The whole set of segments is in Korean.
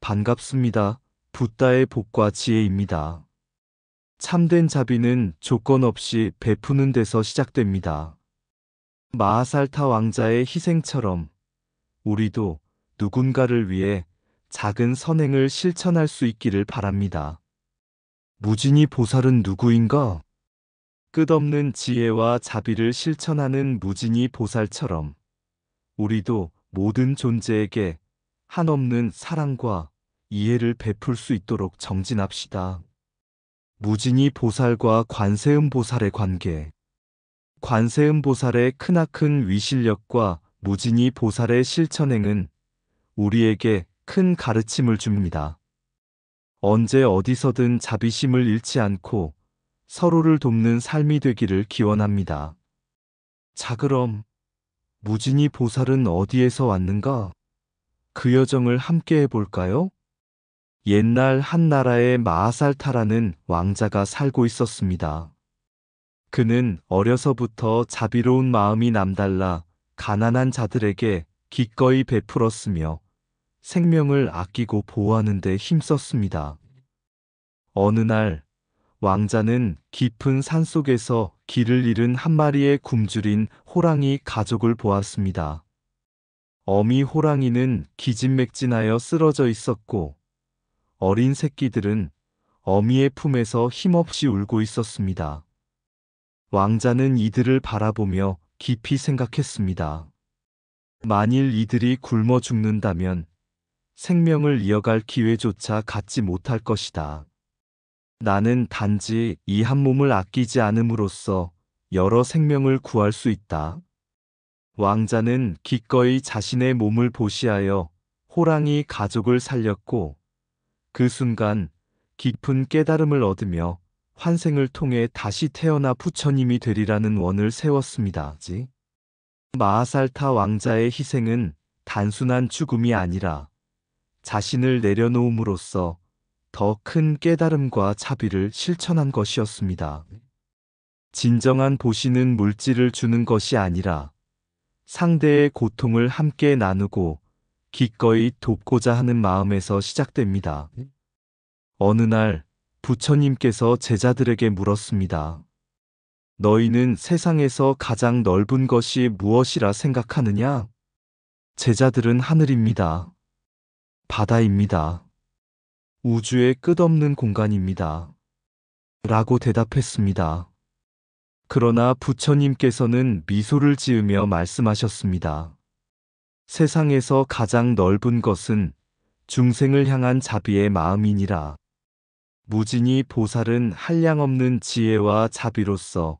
반갑습니다. 붓다의 복과 지혜입니다. 참된 자비는 조건 없이 베푸는 데서 시작됩니다. 마하살타 왕자의 희생처럼 우리도 누군가를 위해 작은 선행을 실천할 수 있기를 바랍니다. 무진이 보살은 누구인가? 끝없는 지혜와 자비를 실천하는 무진이 보살처럼 우리도 모든 존재에게 한없는 사랑과 이해를 베풀 수 있도록 정진합시다. 무진이 보살과 관세음 보살의 관계. 관세음 보살의 크나큰 위실력과 무진이 보살의 실천행은 우리에게 큰 가르침을 줍니다. 언제 어디서든 자비심을 잃지 않고 서로를 돕는 삶이 되기를 기원합니다. 자, 그럼 무진이 보살은 어디에서 왔는가? 그 여정을 함께 해볼까요? 옛날 한 나라에 마하살타라는 왕자가 살고 있었습니다. 그는 어려서부터 자비로운 마음이 남달라 가난한 자들에게 기꺼이 베풀었으며 생명을 아끼고 보호하는 데 힘썼습니다. 어느 날 왕자는 깊은 산속에서 길을 잃은 한 마리의 굶주린 호랑이 가족을 보았습니다. 어미 호랑이는 기진맥진하여 쓰러져 있었고 어린 새끼들은 어미의 품에서 힘없이 울고 있었습니다. 왕자는 이들을 바라보며 깊이 생각했습니다. 만일 이들이 굶어 죽는다면 생명을 이어갈 기회조차 갖지 못할 것이다. 나는 단지 이 한 몸을 아끼지 않음으로써 여러 생명을 구할 수 있다. 왕자는 기꺼이 자신의 몸을 보시하여 호랑이 가족을 살렸고 그 순간 깊은 깨달음을 얻으며 환생을 통해 다시 태어나 부처님이 되리라는 원을 세웠습니다. 마하살타 왕자의 희생은 단순한 죽음이 아니라 자신을 내려놓음으로써 더 큰 깨달음과 자비를 실천한 것이었습니다. 진정한 보시는 물질을 주는 것이 아니라 상대의 고통을 함께 나누고 기꺼이 돕고자 하는 마음에서 시작됩니다. 어느 날 부처님께서 제자들에게 물었습니다. 너희는 세상에서 가장 넓은 것이 무엇이라 생각하느냐? 제자들은 하늘입니다. 바다입니다. 우주의 끝없는 공간입니다. 라고 대답했습니다. 그러나 부처님께서는 미소를 지으며 말씀하셨습니다. 세상에서 가장 넓은 것은 중생을 향한 자비의 마음이니라. 무진이 보살은 한량없는 지혜와 자비로서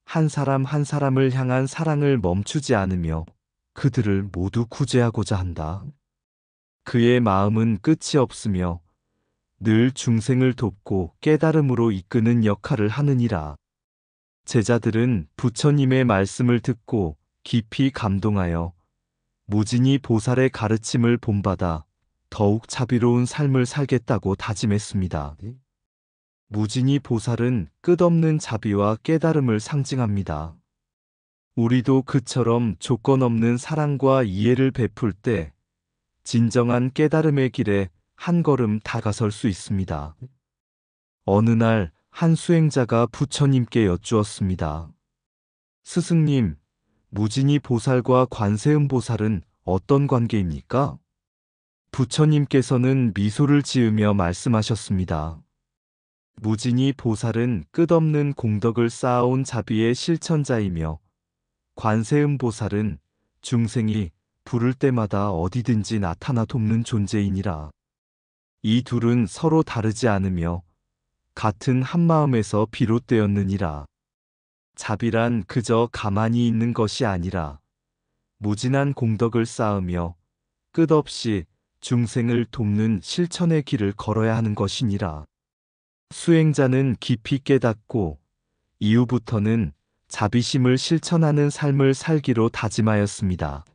한 사람 한 사람을 향한 사랑을 멈추지 않으며 그들을 모두 구제하고자 한다. 그의 마음은 끝이 없으며 늘 중생을 돕고 깨달음으로 이끄는 역할을 하느니라. 제자들은 부처님의 말씀을 듣고 깊이 감동하여 무진이 보살의 가르침을 본받아 더욱 자비로운 삶을 살겠다고 다짐했습니다. 무진이 보살은 끝없는 자비와 깨달음을 상징합니다. 우리도 그처럼 조건 없는 사랑과 이해를 베풀 때 진정한 깨달음의 길에 한 걸음 다가설 수 있습니다. 어느 날 한 수행자가 부처님께 여쭈었습니다. 스승님, 무진이 보살과 관세음 보살은 어떤 관계입니까? 부처님께서는 미소를 지으며 말씀하셨습니다. 무진이 보살은 끝없는 공덕을 쌓아온 자비의 실천자이며 관세음 보살은 중생이 부를 때마다 어디든지 나타나 돕는 존재이니라. 이 둘은 서로 다르지 않으며 같은 한마음에서 비롯되었느니라. 자비란 그저 가만히 있는 것이 아니라 무진한 공덕을 쌓으며 끝없이 중생을 돕는 실천의 길을 걸어야 하는 것이니라. 수행자는 깊이 깨닫고 이후부터는 자비심을 실천하는 삶을 살기로 다짐하였습니다.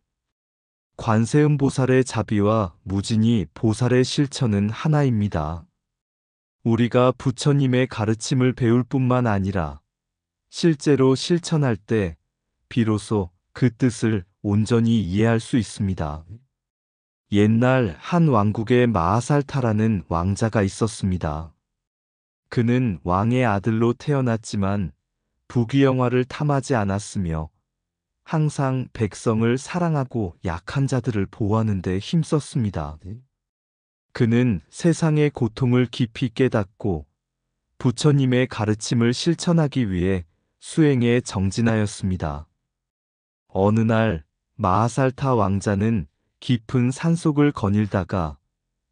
관세음 보살의 자비와 무진이 보살의 실천은 하나입니다. 우리가 부처님의 가르침을 배울 뿐만 아니라 실제로 실천할 때 비로소 그 뜻을 온전히 이해할 수 있습니다. 옛날 한 왕국에 마하살타라는 왕자가 있었습니다. 그는 왕의 아들로 태어났지만 부귀영화를 탐하지 않았으며 항상 백성을 사랑하고 약한 자들을 보호하는 데 힘썼습니다. 그는 세상의 고통을 깊이 깨닫고 부처님의 가르침을 실천하기 위해 수행에 정진하였습니다. 어느 날 마하살타 왕자는 깊은 산속을 거닐다가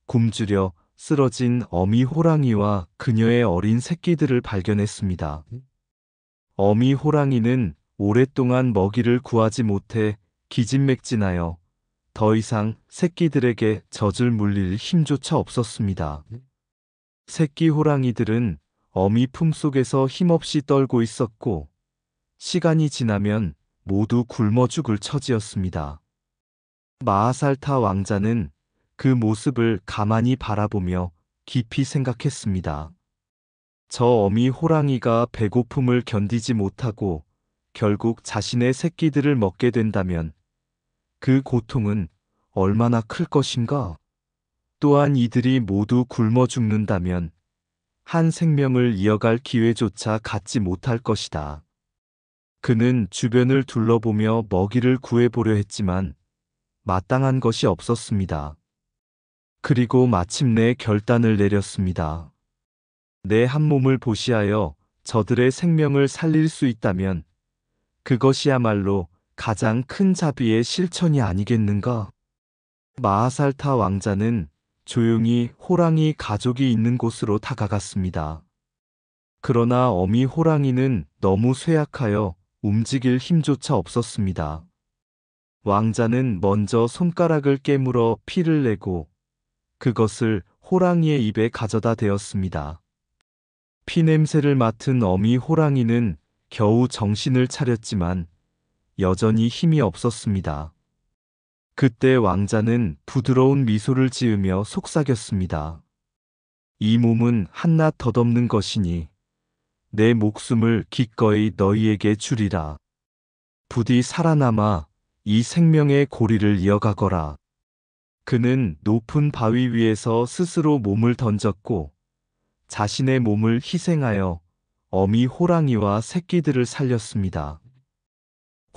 굶주려 쓰러진 어미 호랑이와 그녀의 어린 새끼들을 발견했습니다. 어미 호랑이는 오랫동안 먹이를 구하지 못해 기진맥진하여 더 이상 새끼들에게 젖을 물릴 힘조차 없었습니다. 새끼 호랑이들은 어미 품속에서 힘없이 떨고 있었고 시간이 지나면 모두 굶어 죽을 처지였습니다. 마하살타 왕자는 그 모습을 가만히 바라보며 깊이 생각했습니다. 저 어미 호랑이가 배고픔을 견디지 못하고 결국 자신의 새끼들을 먹게 된다면 그 고통은 얼마나 클 것인가? 또한 이들이 모두 굶어 죽는다면 한 생명을 이어갈 기회조차 갖지 못할 것이다. 그는 주변을 둘러보며 먹이를 구해보려 했지만 마땅한 것이 없었습니다. 그리고 마침내 결단을 내렸습니다. 내 한 몸을 보시하여 저들의 생명을 살릴 수 있다면 그것이야말로 가장 큰 자비의 실천이 아니겠는가? 마하살타 왕자는 조용히 호랑이 가족이 있는 곳으로 다가갔습니다. 그러나 어미 호랑이는 너무 쇠약하여 움직일 힘조차 없었습니다. 왕자는 먼저 손가락을 깨물어 피를 내고 그것을 호랑이의 입에 가져다 대었습니다. 피냄새를 맡은 어미 호랑이는 겨우 정신을 차렸지만 여전히 힘이 없었습니다. 그때 왕자는 부드러운 미소를 지으며 속삭였습니다. 이 몸은 한낱 덧없는 것이니 내 목숨을 기꺼이 너희에게 주리라. 부디 살아남아 이 생명의 고리를 이어가거라. 그는 높은 바위 위에서 스스로 몸을 던졌고 자신의 몸을 희생하여 어미 호랑이와 새끼들을 살렸습니다.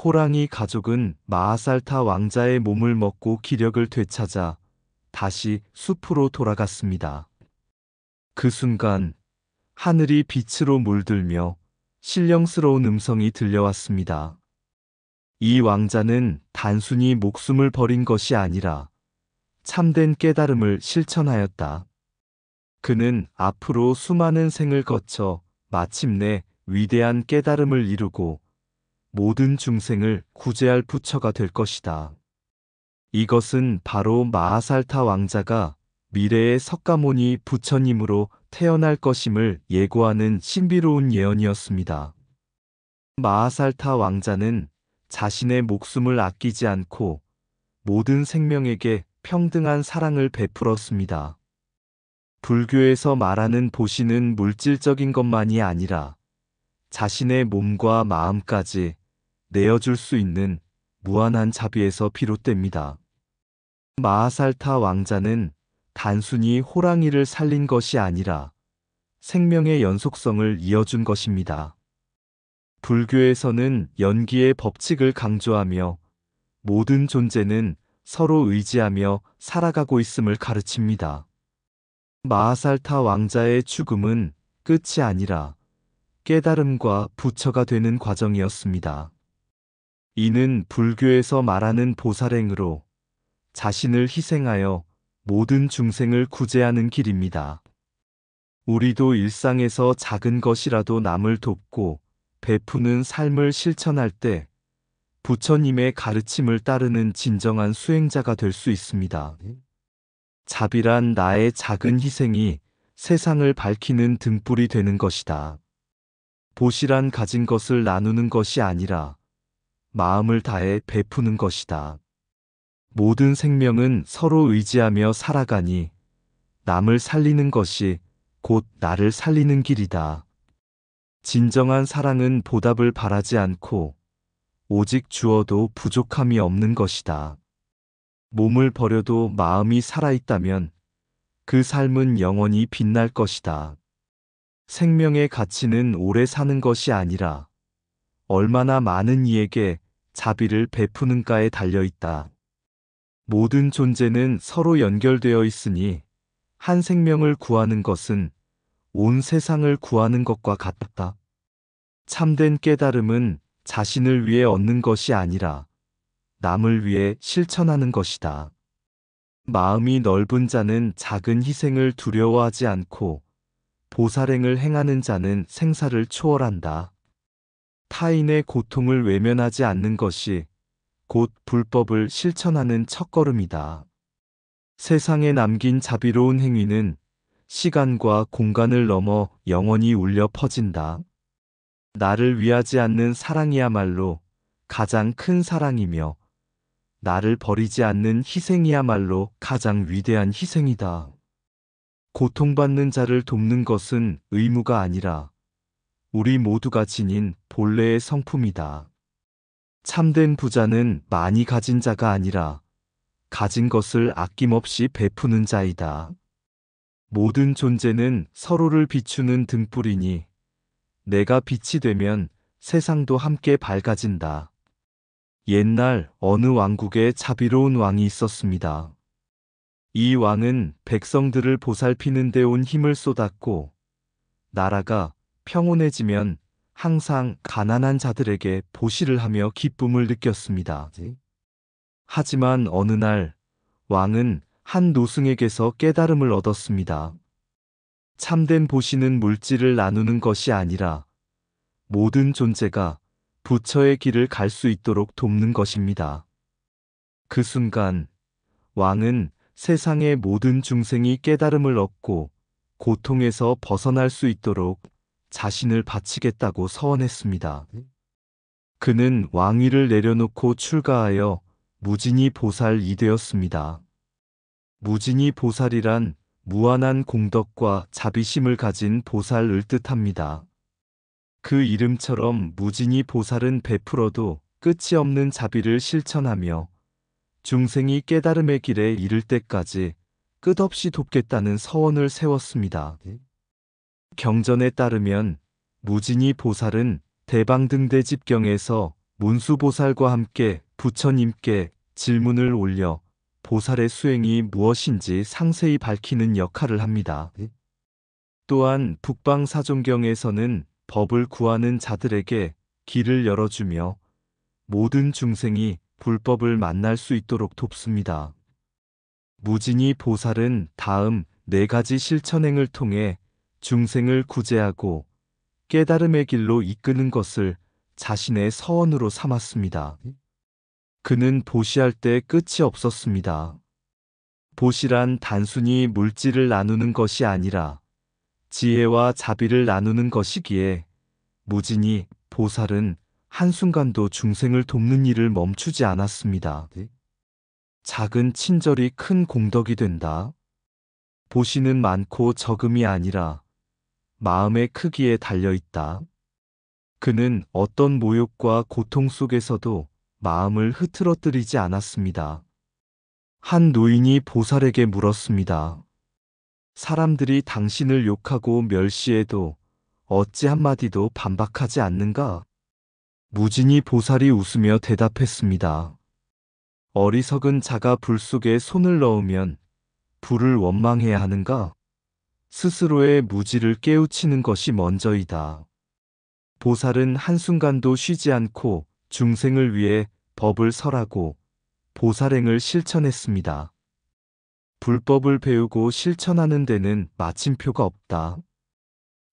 호랑이 가족은 마하살타 왕자의 몸을 먹고 기력을 되찾아 다시 숲으로 돌아갔습니다. 그 순간 하늘이 빛으로 물들며 신령스러운 음성이 들려왔습니다. 이 왕자는 단순히 목숨을 버린 것이 아니라 참된 깨달음을 실천하였다. 그는 앞으로 수많은 생을 거쳐 마침내 위대한 깨달음을 이루고 모든 중생을 구제할 부처가 될 것이다. 이것은 바로 마하살타 왕자가 미래의 석가모니 부처님으로 태어날 것임을 예고하는 신비로운 예언이었습니다. 마하살타 왕자는 자신의 목숨을 아끼지 않고 모든 생명에게 평등한 사랑을 베풀었습니다. 불교에서 말하는 보시는 물질적인 것만이 아니라 자신의 몸과 마음까지 내어줄 수 있는 무한한 자비에서 비롯됩니다. 마하살타 왕자는 단순히 호랑이를 살린 것이 아니라 생명의 연속성을 이어준 것입니다. 불교에서는 연기의 법칙을 강조하며 모든 존재는 서로 의지하며 살아가고 있음을 가르칩니다. 마하살타 왕자의 죽음은 끝이 아니라 깨달음과 부처가 되는 과정이었습니다. 이는 불교에서 말하는 보살행으로 자신을 희생하여 모든 중생을 구제하는 길입니다. 우리도 일상에서 작은 것이라도 남을 돕고 베푸는 삶을 실천할 때 부처님의 가르침을 따르는 진정한 수행자가 될 수 있습니다. 자비란 나의 작은 희생이 세상을 밝히는 등불이 되는 것이다. 보시란 가진 것을 나누는 것이 아니라 마음을 다해 베푸는 것이다. 모든 생명은 서로 의지하며 살아가니 남을 살리는 것이 곧 나를 살리는 길이다. 진정한 사랑은 보답을 바라지 않고 오직 주어도 부족함이 없는 것이다. 몸을 버려도 마음이 살아있다면 그 삶은 영원히 빛날 것이다. 생명의 가치는 오래 사는 것이 아니라 얼마나 많은 이에게 자비를 베푸는가에 달려 있다. 모든 존재는 서로 연결되어 있으니 한 생명을 구하는 것은 온 세상을 구하는 것과 같다. 참된 깨달음은 자신을 위해 얻는 것이 아니라 남을 위해 실천하는 것이다. 마음이 넓은 자는 작은 희생을 두려워하지 않고 보살행을 행하는 자는 생사를 초월한다. 타인의 고통을 외면하지 않는 것이 곧 불법을 실천하는 첫걸음이다. 세상에 남긴 자비로운 행위는 시간과 공간을 넘어 영원히 울려 퍼진다. 나를 위하지 않는 사랑이야말로 가장 큰 사랑이며 나를 버리지 않는 희생이야말로 가장 위대한 희생이다. 고통받는 자를 돕는 것은 의무가 아니라 우리 모두가 지닌 본래의 성품이다. 참된 부자는 많이 가진 자가 아니라 가진 것을 아낌없이 베푸는 자이다. 모든 존재는 서로를 비추는 등불이니 내가 빛이 되면 세상도 함께 밝아진다. 옛날 어느 왕국에 자비로운 왕이 있었습니다. 이 왕은 백성들을 보살피는 데 온 힘을 쏟았고 나라가 평온해지면 항상 가난한 자들에게 보시를 하며 기쁨을 느꼈습니다. 하지만 어느 날 왕은 한 노승에게서 깨달음을 얻었습니다. 참된 보시는 물질을 나누는 것이 아니라 모든 존재가 부처의 길을 갈 수 있도록 돕는 것입니다. 그 순간 왕은 세상의 모든 중생이 깨달음을 얻고 고통에서 벗어날 수 있도록 자신을 바치겠다고 서원했습니다. 그는 왕위를 내려놓고 출가하여 무진이 보살이 되었습니다. 무진이 보살이란 무한한 공덕과 자비심을 가진 보살을 뜻합니다. 그 이름처럼 무진이 보살은 베풀어도 끝이 없는 자비를 실천하며 중생이 깨달음의 길에 이를 때까지 끝없이 돕겠다는 서원을 세웠습니다. 경전에 따르면 무진이 보살은 대방등대집경에서 문수보살과 함께 부처님께 질문을 올려 보살의 수행이 무엇인지 상세히 밝히는 역할을 합니다. 또한 북방사종경에서는 법을 구하는 자들에게 길을 열어주며 모든 중생이 불법을 만날 수 있도록 돕습니다. 무진이 보살은 다음 4가지 실천행을 통해 중생을 구제하고 깨달음의 길로 이끄는 것을 자신의 서원으로 삼았습니다. 그는 보시할 때 끝이 없었습니다. 보시란 단순히 물질을 나누는 것이 아니라 지혜와 자비를 나누는 것이기에 무진이 보살은 한순간도 중생을 돕는 일을 멈추지 않았습니다. 작은 친절이 큰 공덕이 된다. 보시는 많고 적음이 아니라 마음의 크기에 달려 있다. 그는 어떤 모욕과 고통 속에서도 마음을 흐트러뜨리지 않았습니다. 한 노인이 보살에게 물었습니다. 사람들이 당신을 욕하고 멸시해도 어찌 한마디도 반박하지 않는가? 무진이 보살이 웃으며 대답했습니다. 어리석은 자가 불 속에 손을 넣으면 불을 원망해야 하는가? 스스로의 무지를 깨우치는 것이 먼저이다. 보살은 한순간도 쉬지 않고 중생을 위해 법을 설하고 보살행을 실천했습니다. 불법을 배우고 실천하는 데는 마침표가 없다.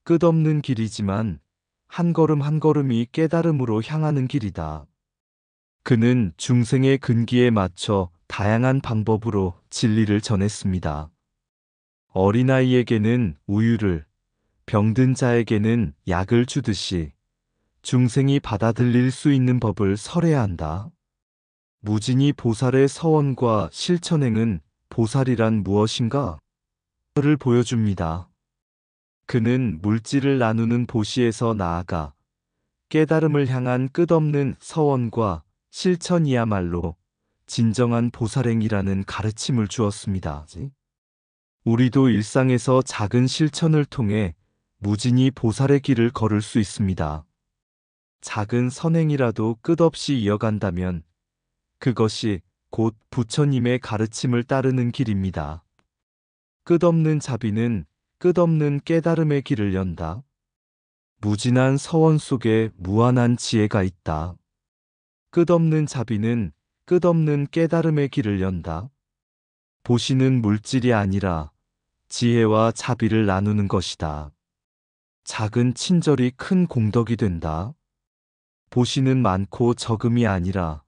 끝없는 길이지만 한 걸음 한 걸음이 깨달음으로 향하는 길이다. 그는 중생의 근기에 맞춰 다양한 방법으로 진리를 전했습니다. 어린아이에게는 우유를, 병든 자에게는 약을 주듯이 중생이 받아들일 수 있는 법을 설해야 한다. 무진이 보살의 서원과 실천행은 보살이란 무엇인가? 를 보여줍니다. 그는 물질을 나누는 보시에서 나아가 깨달음을 향한 끝없는 서원과 실천이야말로 진정한 보살행이라는 가르침을 주었습니다. 우리도 일상에서 작은 실천을 통해 무진히 보살의 길을 걸을 수 있습니다. 작은 선행이라도 끝없이 이어간다면 그것이 곧 부처님의 가르침을 따르는 길입니다. 끝없는 자비는 끝없는 깨달음의 길을 연다. 무진한 서원 속에 무한한 지혜가 있다. 끝없는 자비는 끝없는 깨달음의 길을 연다. 보시는 물질이 아니라 지혜와 자비를 나누는 것이다. 작은 친절이 큰 공덕이 된다. 보시는 많고 적음이 아니라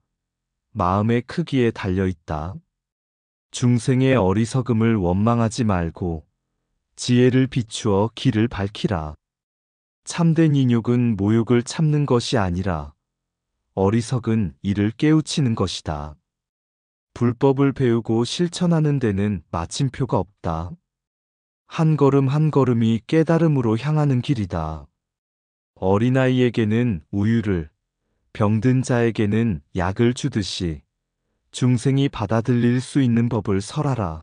마음의 크기에 달려 있다. 중생의 어리석음을 원망하지 말고 지혜를 비추어 길을 밝히라. 참된 인욕은 모욕을 참는 것이 아니라 어리석은 이를 깨우치는 것이다. 불법을 배우고 실천하는 데는 마침표가 없다. 한 걸음 한 걸음이 깨달음으로 향하는 길이다. 어린아이에게는 우유를, 병든 자에게는 약을 주듯이 중생이 받아들일 수 있는 법을 설하라.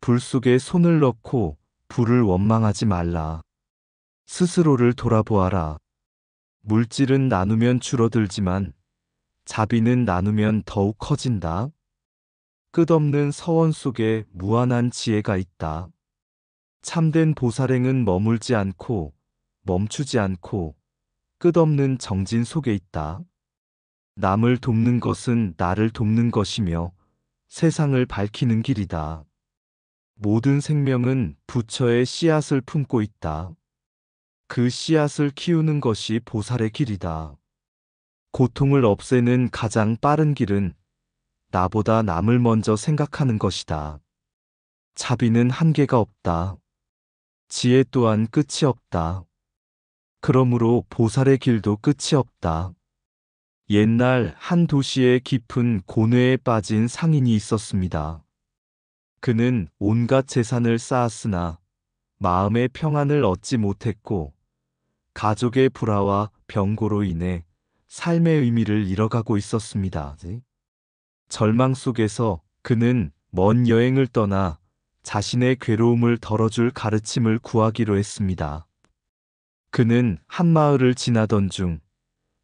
불 속에 손을 넣고 불을 원망하지 말라. 스스로를 돌아보아라. 물질은 나누면 줄어들지만 자비는 나누면 더욱 커진다. 끝없는 서원 속에 무한한 지혜가 있다. 참된 보살행은 머물지 않고 멈추지 않고 끝없는 정진 속에 있다. 남을 돕는 것은 나를 돕는 것이며 세상을 밝히는 길이다. 모든 생명은 부처의 씨앗을 품고 있다. 그 씨앗을 키우는 것이 보살의 길이다. 고통을 없애는 가장 빠른 길은 나보다 남을 먼저 생각하는 것이다. 자비는 한계가 없다. 지혜 또한 끝이 없다. 그러므로 보살의 길도 끝이 없다. 옛날 한 도시에 깊은 고뇌에 빠진 상인이 있었습니다. 그는 온갖 재산을 쌓았으나 마음의 평안을 얻지 못했고 가족의 불화와 병고로 인해 삶의 의미를 잃어가고 있었습니다. 절망 속에서 그는 먼 여행을 떠나 자신의 괴로움을 덜어줄 가르침을 구하기로 했습니다. 그는 한 마을을 지나던 중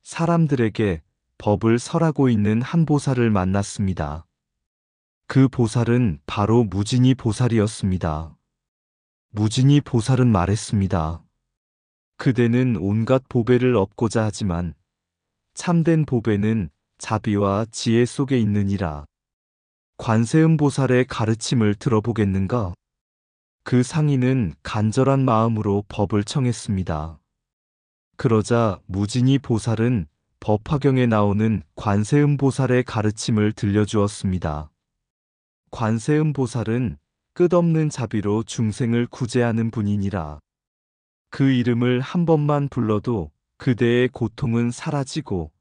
사람들에게 법을 설하고 있는 한 보살을 만났습니다. 그 보살은 바로 무진이 보살이었습니다. 무진이 보살은 말했습니다. 그대는 온갖 보배를 얻고자 하지만 참된 보배는 자비와 지혜 속에 있느니라. 관세음 보살의 가르침을 들어보겠는가? 그 상인은 간절한 마음으로 법을 청했습니다. 그러자 무진이 보살은 법화경에 나오는 관세음 보살의 가르침을 들려주었습니다. 관세음 보살은 끝없는 자비로 중생을 구제하는 분이니라. 그 이름을 한 번만 불러도 그대의 고통은 사라지고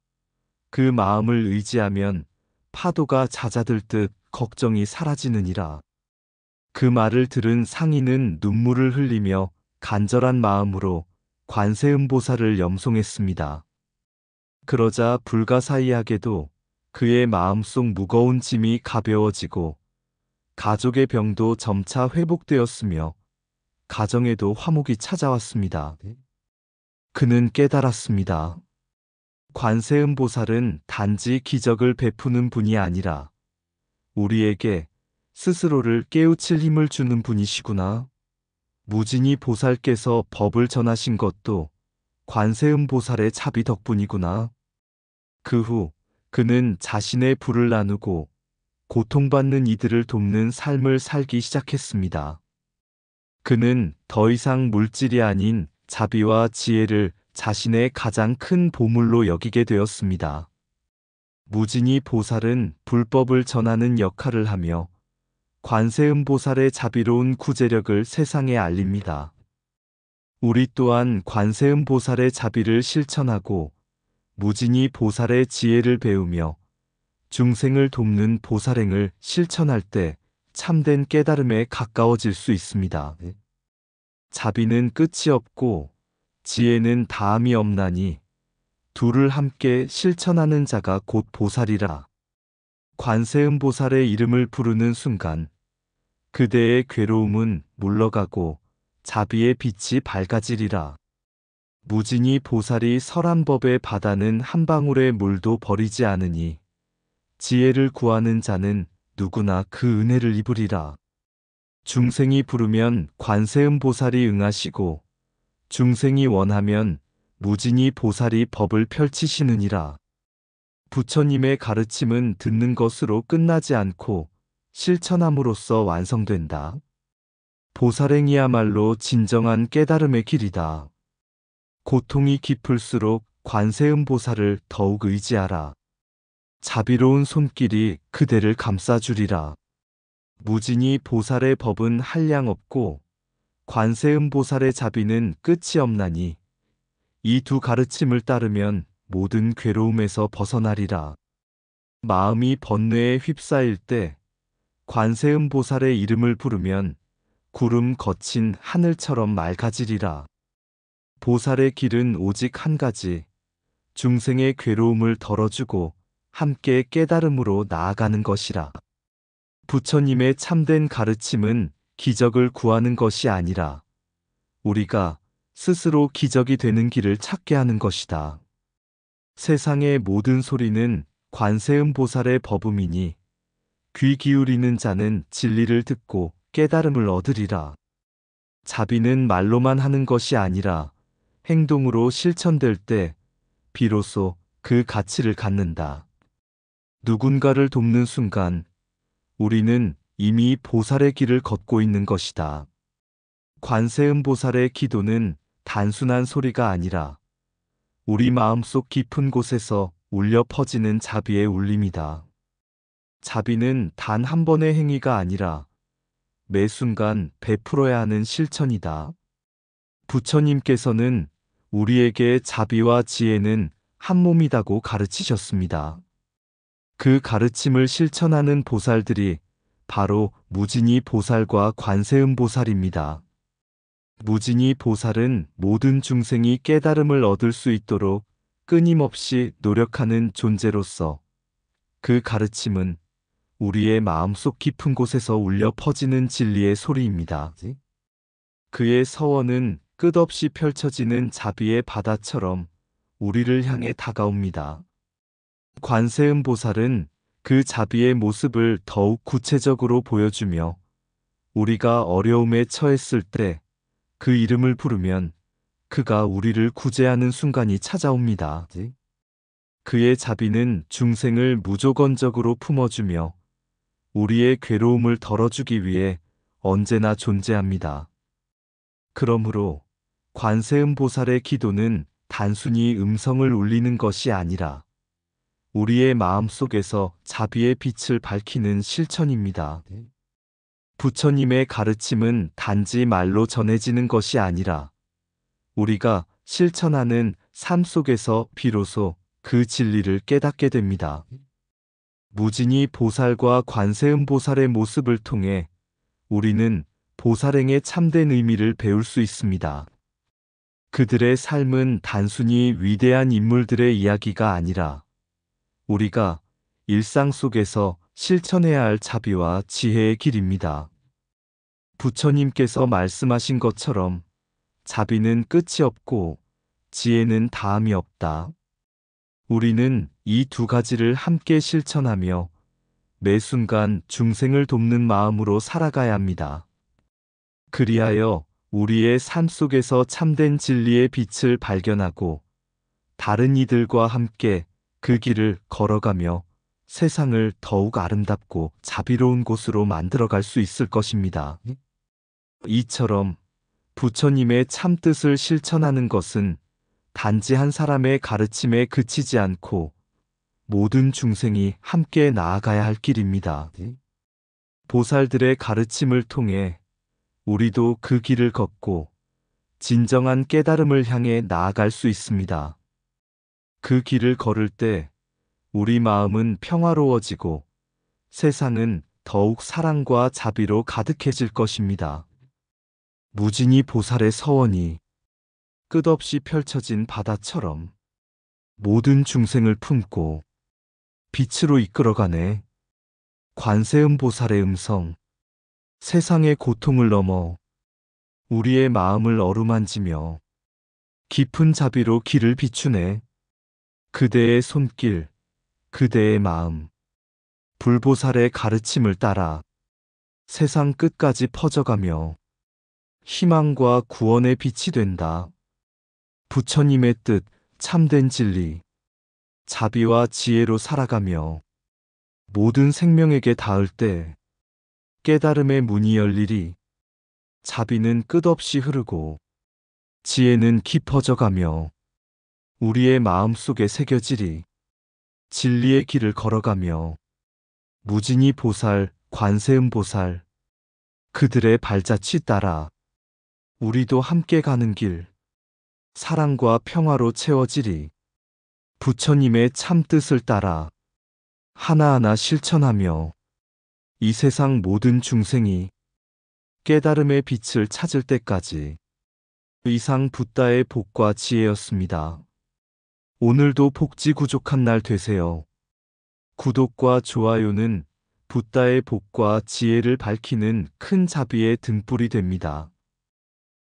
그 마음을 의지하면 파도가 잦아들 듯 걱정이 사라지느니라. 그 말을 들은 상인은 눈물을 흘리며 간절한 마음으로 관세음보살을 염송했습니다. 그러자 불가사의하게도 그의 마음속 무거운 짐이 가벼워지고 가족의 병도 점차 회복되었으며 가정에도 화목이 찾아왔습니다. 그는 깨달았습니다. 관세음보살은 단지 기적을 베푸는 분이 아니라 우리에게 스스로를 깨우칠 힘을 주는 분이시구나. 무진이 보살께서 법을 전하신 것도 관세음보살의 자비 덕분이구나. 그 후 그는 자신의 불을 나누고 고통받는 이들을 돕는 삶을 살기 시작했습니다. 그는 더 이상 물질이 아닌 자비와 지혜를 자신의 가장 큰 보물로 여기게 되었습니다. 무진이 보살은 불법을 전하는 역할을 하며 관세음보살의 자비로운 구제력을 세상에 알립니다. 우리 또한 관세음보살의 자비를 실천하고 무진이 보살의 지혜를 배우며 중생을 돕는 보살행을 실천할 때 참된 깨달음에 가까워질 수 있습니다. 자비는 끝이 없고 지혜는 다함이 없나니 둘을 함께 실천하는 자가 곧 보살이라. 관세음보살의 이름을 부르는 순간 그대의 괴로움은 물러가고 자비의 빛이 밝아지리라. 무진이 보살이 설한 법의 바다는 한 방울의 물도 버리지 않으니 지혜를 구하는 자는 누구나 그 은혜를 입으리라. 중생이 부르면 관세음보살이 응하시고 중생이 원하면 무진이 보살이 법을 펼치시느니라. 부처님의 가르침은 듣는 것으로 끝나지 않고 실천함으로써 완성된다. 보살행이야말로 진정한 깨달음의 길이다. 고통이 깊을수록 관세음보살을 더욱 의지하라. 자비로운 손길이 그대를 감싸주리라. 무진이 보살의 법은 한량없고 관세음보살의 자비는 끝이 없나니 이 두 가르침을 따르면 모든 괴로움에서 벗어나리라. 마음이 번뇌에 휩싸일 때 관세음보살의 이름을 부르면 구름 거친 하늘처럼 맑아지리라. 보살의 길은 오직 한 가지, 중생의 괴로움을 덜어주고 함께 깨달음으로 나아가는 것이라. 부처님의 참된 가르침은 기적을 구하는 것이 아니라 우리가 스스로 기적이 되는 길을 찾게 하는 것이다. 세상의 모든 소리는 관세음보살의 법음이니 귀 기울이는 자는 진리를 듣고 깨달음을 얻으리라. 자비는 말로만 하는 것이 아니라 행동으로 실천될 때 비로소 그 가치를 갖는다. 누군가를 돕는 순간 우리는 이미 보살의 길을 걷고 있는 것이다. 관세음보살의 기도는 단순한 소리가 아니라 우리 마음속 깊은 곳에서 울려 퍼지는 자비의 울림이다. 자비는 단 한 번의 행위가 아니라 매 순간 베풀어야 하는 실천이다. 부처님께서는 우리에게 자비와 지혜는 한 몸이라고 가르치셨습니다. 그 가르침을 실천하는 보살들이 바로 무진이 보살과 관세음보살입니다. 무진이 보살은 모든 중생이 깨달음을 얻을 수 있도록 끊임없이 노력하는 존재로서 그 가르침은 우리의 마음속 깊은 곳에서 울려 퍼지는 진리의 소리입니다. 그의 서원은 끝없이 펼쳐지는 자비의 바다처럼 우리를 향해 다가옵니다. 관세음보살은 그 자비의 모습을 더욱 구체적으로 보여주며 우리가 어려움에 처했을 때 그 이름을 부르면 그가 우리를 구제하는 순간이 찾아옵니다. 그의 자비는 중생을 무조건적으로 품어주며 우리의 괴로움을 덜어주기 위해 언제나 존재합니다. 그러므로 관세음보살의 기도는 단순히 음성을 울리는 것이 아니라 우리의 마음속에서 자비의 빛을 밝히는 실천입니다. 부처님의 가르침은 단지 말로 전해지는 것이 아니라 우리가 실천하는 삶 속에서 비로소 그 진리를 깨닫게 됩니다. 무진이 보살과 관세음보살의 모습을 통해 우리는 보살행의 참된 의미를 배울 수 있습니다. 그들의 삶은 단순히 위대한 인물들의 이야기가 아니라 우리가 일상 속에서 실천해야 할 자비와 지혜의 길입니다. 부처님께서 말씀하신 것처럼 자비는 끝이 없고 지혜는 다함이 없다. 우리는 이 두 가지를 함께 실천하며 매 순간 중생을 돕는 마음으로 살아가야 합니다. 그리하여 우리의 삶 속에서 참된 진리의 빛을 발견하고 다른 이들과 함께 그 길을 걸어가며 세상을 더욱 아름답고 자비로운 곳으로 만들어갈 수 있을 것입니다. 이처럼 부처님의 참뜻을 실천하는 것은 단지 한 사람의 가르침에 그치지 않고 모든 중생이 함께 나아가야 할 길입니다. 보살들의 가르침을 통해 우리도 그 길을 걷고 진정한 깨달음을 향해 나아갈 수 있습니다. 그 길을 걸을 때 우리 마음은 평화로워지고 세상은 더욱 사랑과 자비로 가득해질 것입니다. 무진이 보살의 서원이 끝없이 펼쳐진 바다처럼 모든 중생을 품고 빛으로 이끌어가네. 관세음보살의 음성. 세상의 고통을 넘어 우리의 마음을 어루만지며 깊은 자비로 길을 비추네. 그대의 손길, 그대의 마음, 불보살의 가르침을 따라 세상 끝까지 퍼져가며 희망과 구원의 빛이 된다. 부처님의 뜻, 참된 진리, 자비와 지혜로 살아가며 모든 생명에게 닿을 때 깨달음의 문이 열리리. 자비는 끝없이 흐르고 지혜는 깊어져가며 우리의 마음속에 새겨지리. 진리의 길을 걸어가며 무진이 보살, 관세음보살, 그들의 발자취 따라 우리도 함께 가는 길, 사랑과 평화로 채워지리. 부처님의 참뜻을 따라 하나하나 실천하며 이 세상 모든 중생이 깨달음의 빛을 찾을 때까지. 이상 붓다의 복과 지혜였습니다. 오늘도 복지구족한 날 되세요. 구독과 좋아요는 붓다의 복과 지혜를 밝히는 큰 자비의 등불이 됩니다.